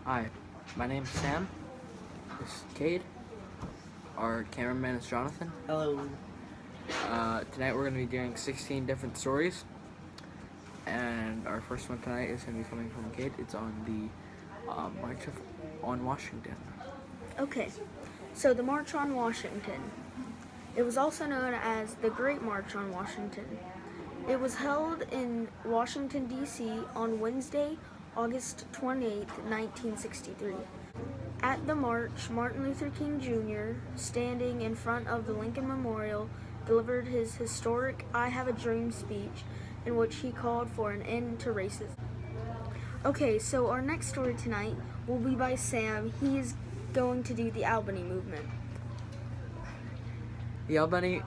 Hi, my name's Sam. This is Cade. Our cameraman is Jonathan. Hello. Tonight we're going to be doing 16 different stories. And our first one tonight is going to be coming from Cade. It's on the March on Washington. Okay, so the March on Washington. It was also known as the Great March on Washington. It was held in Washington, D.C. on Wednesday, August 28, 1963. At the march, Martin Luther King Jr., standing in front of the Lincoln Memorial, delivered his historic I Have a Dream speech in which he called for an end to racism. Okay, so our next story tonight will be by Sam. He is going to do the Albany movement. The Albany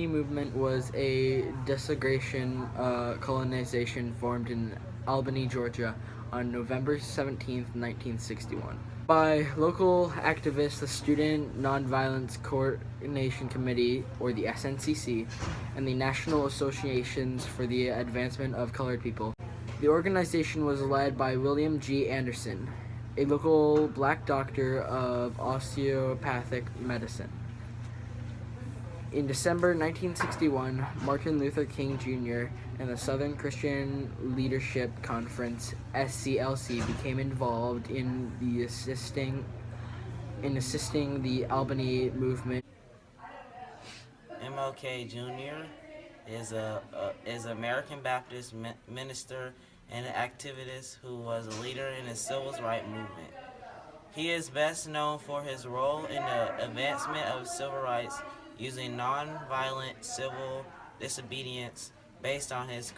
movement was a desegregation colonization formed in Albany, Georgia on November 17, 1961. By local activists, the Student Nonviolence Coordination Committee, or the SNCC, and the National Associations for the Advancement of Colored People. The organization was led by William G. Anderson, a local black doctor of osteopathic medicine. In December 1961, Martin Luther King Jr. and the Southern Christian Leadership Conference (SCLC) became involved in assisting the Albany movement. MLK Jr. is an American Baptist minister and an activist who was a leader in the civil rights movement. He is best known for his role in the advancement of civil rights using non-violent civil disobedience based on his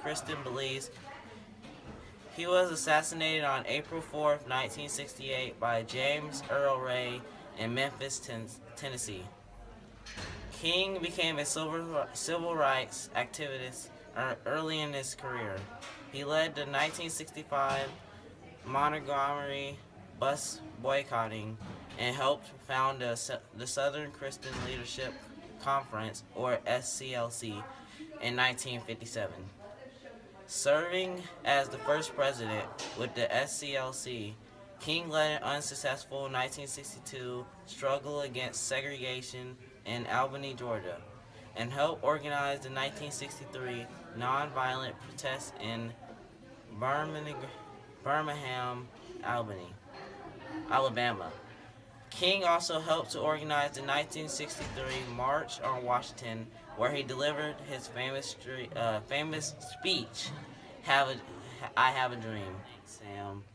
Christian beliefs. He was assassinated on April 4, 1968 by James Earl Ray in Memphis, Tennessee. King became a civil rights activist early in his career. He led the 1965 Montgomery bus boycotting and helped found the Southern Christian Leadership Conference, or SCLC, in 1957. Serving as the first president with the SCLC, King led an unsuccessful 1962 struggle against segregation in Albany, Georgia, and helped organize the 1963 nonviolent protests in Birmingham, Alabama. King also helped to organize the 1963 March on Washington, where he delivered his famous speech, I Have a Dream. Sam.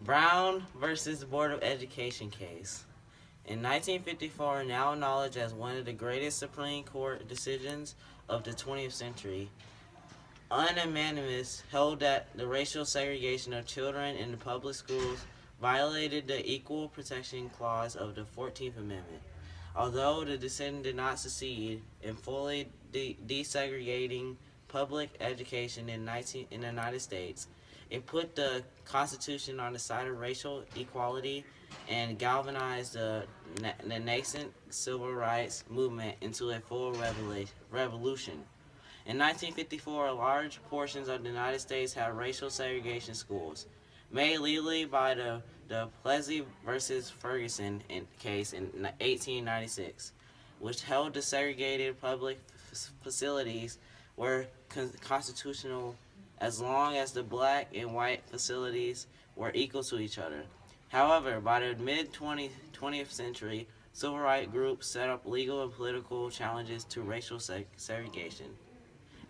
Brown versus Board of Education case. In 1954, now acknowledged as one of the greatest Supreme Court decisions of the 20th century, unanimous held that the racial segregation of children in the public schools violated the Equal Protection Clause of the 14th Amendment. Although the decision did not succeed in fully desegregating public education in the United States, it put the Constitution on the side of racial equality and galvanized the nascent civil rights movement into a full revolution. In 1954, large portions of the United States had racial segregation schools, made legally by the Plessy versus Ferguson case in 1896, which held the segregated public facilities were constitutional as long as the black and white facilities were equal to each other. However, by the mid-20th century, civil rights groups set up legal and political challenges to racial segregation.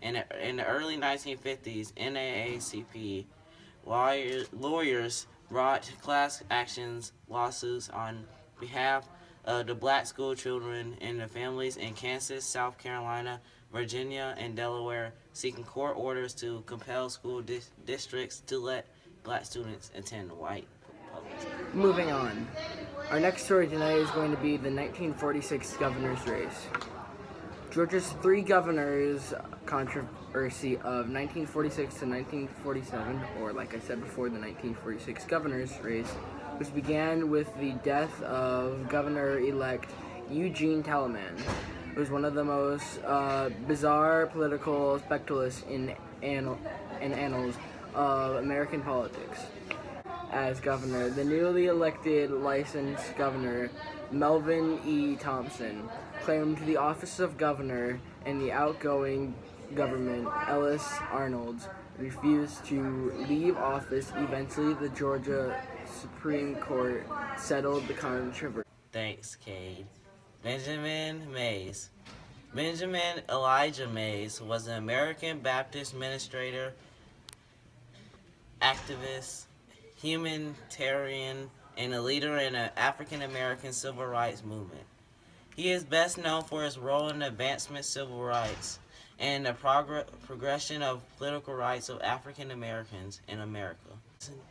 In the early 1950s, NAACP lawyers brought class actions lawsuits on behalf of the black school children and their families in Kansas, South Carolina, Virginia, and Delaware, seeking court orders to compel school districts to let black students attend white public schools. Moving on. Our next story tonight is going to be the 1946 governor's race. Georgia's three governors controversy of 1946 to 1947, or like I said before, the 1946 governor's race, which began with the death of Governor-elect Eugene Talleyrand. It was one of the most bizarre political spectacles in annals of American politics. as governor, the newly elected licensed governor, Melvin E. Thompson, claimed the office of governor, and the outgoing government, Ellis Arnold, refused to leave office. Eventually, the Georgia Supreme Court settled the controversy. Thanks, Cade. Benjamin Mays. Benjamin Elijah Mays was an American Baptist minister, activist, humanitarian, and a leader in the African American civil rights movement. He is best known for his role in the advancement of civil rights and the progression of political rights of African Americans in America.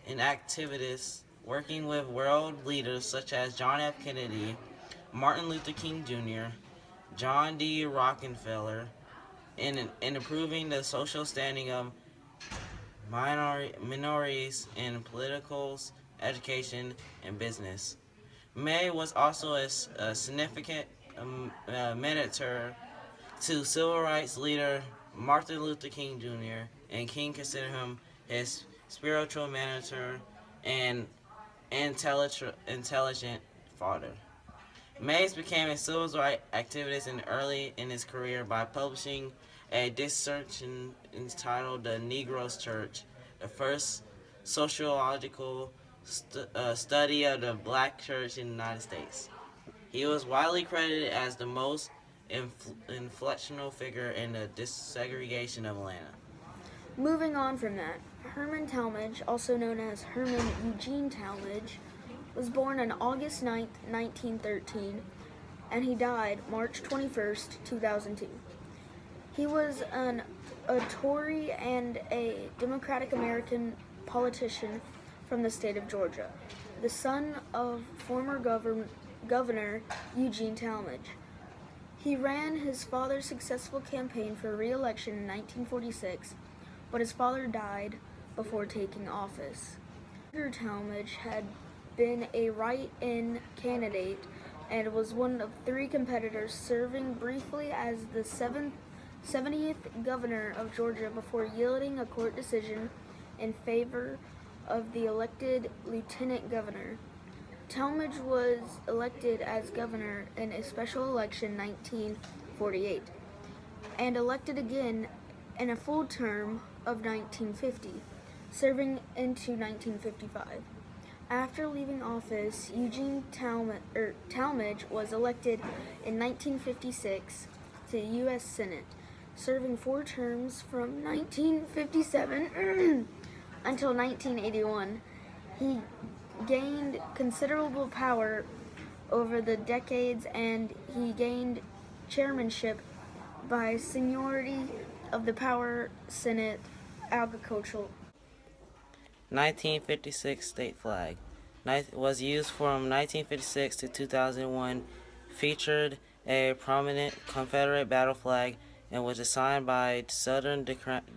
An activist working with world leaders such as John F. Kennedy, Martin Luther King Jr., John D. Rockefeller, in improving the social standing of minorities in political, education, and business. May was also a significant mentor to civil rights leader Martin Luther King Jr., and King considered him his spiritual mentor and intelligent father. Mays became a civil rights activist early in his career by publishing a dissertation entitled The Negro's Church, the first sociological study of the black church in the United States. He was widely credited as the most influential figure in the desegregation of Atlanta. Moving on from that, Herman Talmadge, also known as Herman Eugene Talmadge, was born on August 9, 1913, and he died March 21, 2002. He was a Tory and a Democratic American politician from the state of Georgia, the son of former Governor Eugene Talmadge. He ran his father's successful campaign for re-election in 1946, but his father died before taking office. Talmadge had been a write-in candidate and was one of 3 competitors, serving briefly as the 70th governor of Georgia before yielding a court decision in favor of the elected lieutenant governor. Talmadge was elected as governor in a special election in 1948 and elected again in a full term of 1950, serving into 1955. After leaving office, Eugene Talmadge was elected in 1956 to the U.S. Senate, serving 4 terms from 1957 until 1981. He gained considerable power over the decades, and he gained chairmanship by seniority of the Power Senate Agricultural. 1956 state flag was used from 1956 to 2001, featured a prominent Confederate battle flag, and was designed by Southern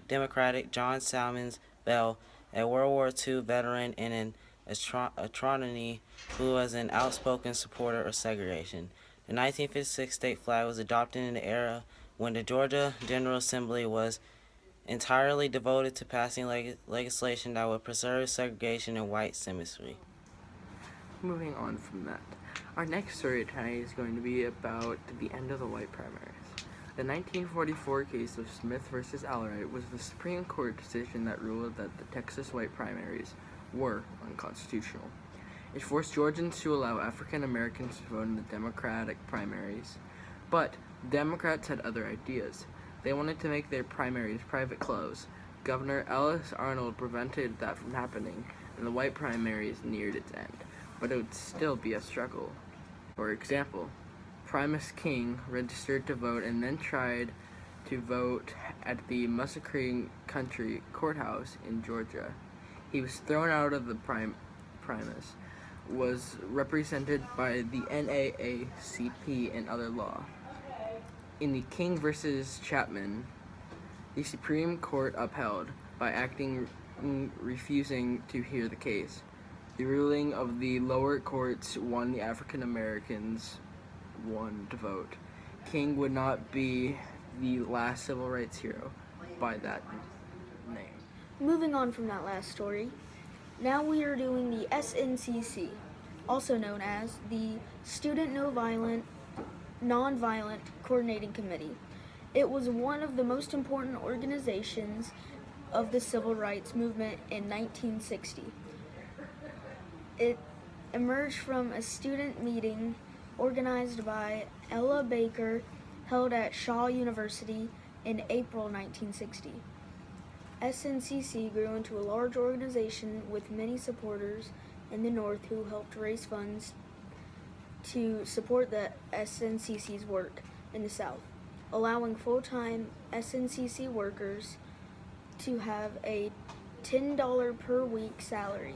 Democratic John Salmons Bell, a World War II veteran and an astronomy who was an outspoken supporter of segregation. The 1956 state flag was adopted in the era when the Georgia General Assembly was entirely devoted to passing legislation that would preserve segregation and white supremacy. Moving on from that, our next story tonight is going to be about the end of the white primaries. The 1944 case of Smith versus Allwright was the Supreme Court decision that ruled that the Texas white primaries were unconstitutional. It forced Georgians to allow African Americans to vote in the Democratic primaries, but Democrats had other ideas. They wanted to make their primaries private clubs. Governor Ellis Arnold prevented that from happening, and the white primaries neared its end, but it would still be a struggle. For example, Primus King registered to vote and then tried to vote at the Muskogee County Courthouse in Georgia. He was thrown out of the Primus, was represented by the NAACP and other law. In the King versus Chapman, the Supreme Court upheld by refusing to hear the case. The ruling of the lower courts won the African Americans won to vote. King would not be the last civil rights hero by that name. Moving on from that last story, Now we are doing the SNCC, also known as the Student Nonviolent Coordinating Committee. It was one of the most important organizations of the civil rights movement in 1960. It emerged from a student meeting organized by Ella Baker held at Shaw University in April 1960. SNCC grew into a large organization with many supporters in the North who helped raise funds to support the SNCC's work in the South, allowing full-time SNCC workers to have a $10 per week salary.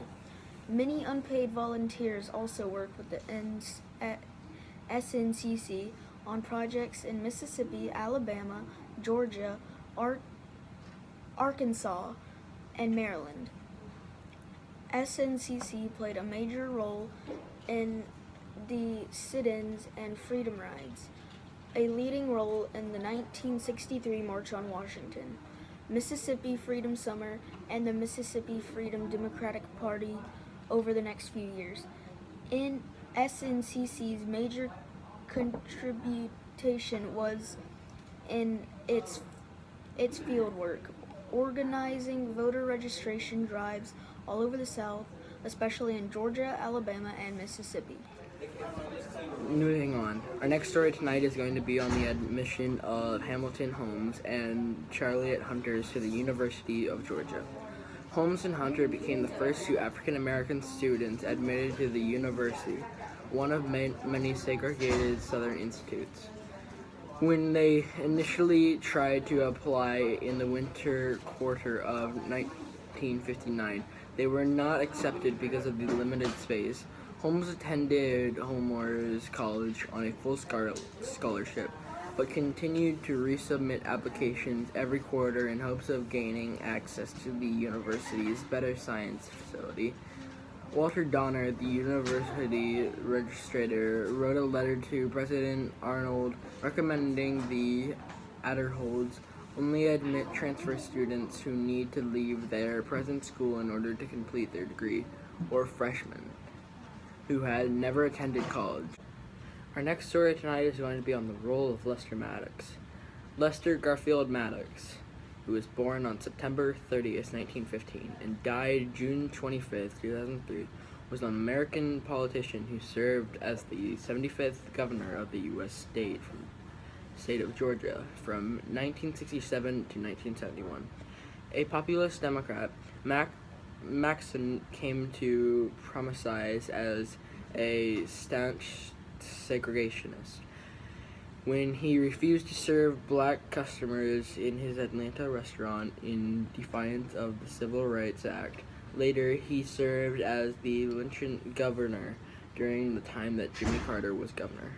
Many unpaid volunteers also work with the SNCC on projects in Mississippi, Alabama, Georgia, Arkansas, and Maryland. SNCC played a major role in the sit-ins and freedom rides, a leading role in the 1963 March on Washington, Mississippi Freedom Summer, and the Mississippi Freedom Democratic Party over the next few years. In SNCC's major contribution was in its field work, organizing voter registration drives all over the South, especially in Georgia, Alabama, and Mississippi. Moving on. Our next story tonight is going to be on the admission of Hamilton Holmes and Charlotte Hunters to the University of Georgia. Holmes and Hunter became the first two African American students admitted to the university, one of many segregated Southern institutes. When they initially tried to apply in the winter quarter of 1959, they were not accepted because of the limited space. Holmes attended Homer's College on a full scholarship, but continued to resubmit applications every quarter in hopes of gaining access to the university's better science facility. Walter Donner, the university registrator, wrote a letter to President Arnold recommending the Adderholds only admit transfer students who need to leave their present school in order to complete their degree, or freshmen who had never attended college. Our next story tonight is going to be on the role of Lester Maddox. Lester Garfield Maddox, who was born on September 30th, 1915, and died June 25th, 2003, was an American politician who served as the 75th governor of the U.S. state of Georgia from 1967 to 1971. A populist Democrat, Maxson came to prophesize as a staunch segregationist when he refused to serve black customers in his Atlanta restaurant in defiance of the Civil Rights Act. Later, he served as the lieutenant governor during the time that Jimmy Carter was governor.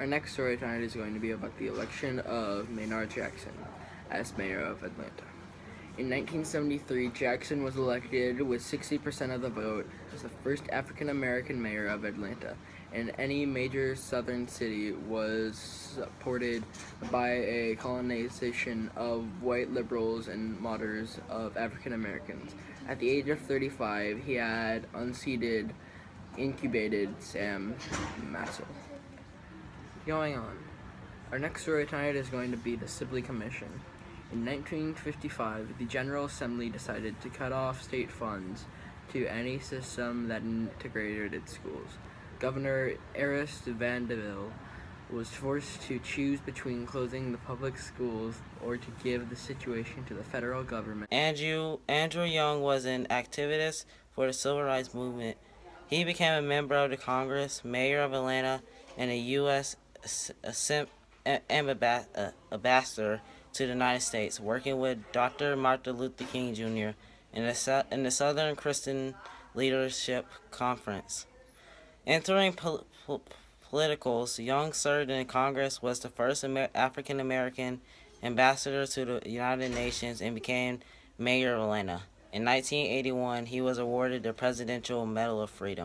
Our next story tonight is going to be about the election of Maynard Jackson as mayor of Atlanta. In 1973, Jackson was elected with 60% of the vote as the first African-American mayor of Atlanta, and any major southern city was supported by a colonization of white liberals and moderates of African Americans. At the age of 35, he had unseated, incubated Sam Massel. Going on, our next story tonight is going to be the Sibley Commission. In 1955, the General Assembly decided to cut off state funds to any system that integrated its schools. Governor Erast Vanderbilt was forced to choose between closing the public schools or to give the situation to the federal government. Andrew Young was an activist for the civil rights movement. He became a member of the Congress, mayor of Atlanta, and a U.S. ambassador to the United States, working with Dr. Martin Luther King Jr. in the Southern Christian Leadership Conference. Entering politicals, Young served in Congress, was the first African American ambassador to the United Nations, and became mayor of Atlanta. In 1981, he was awarded the Presidential Medal of Freedom.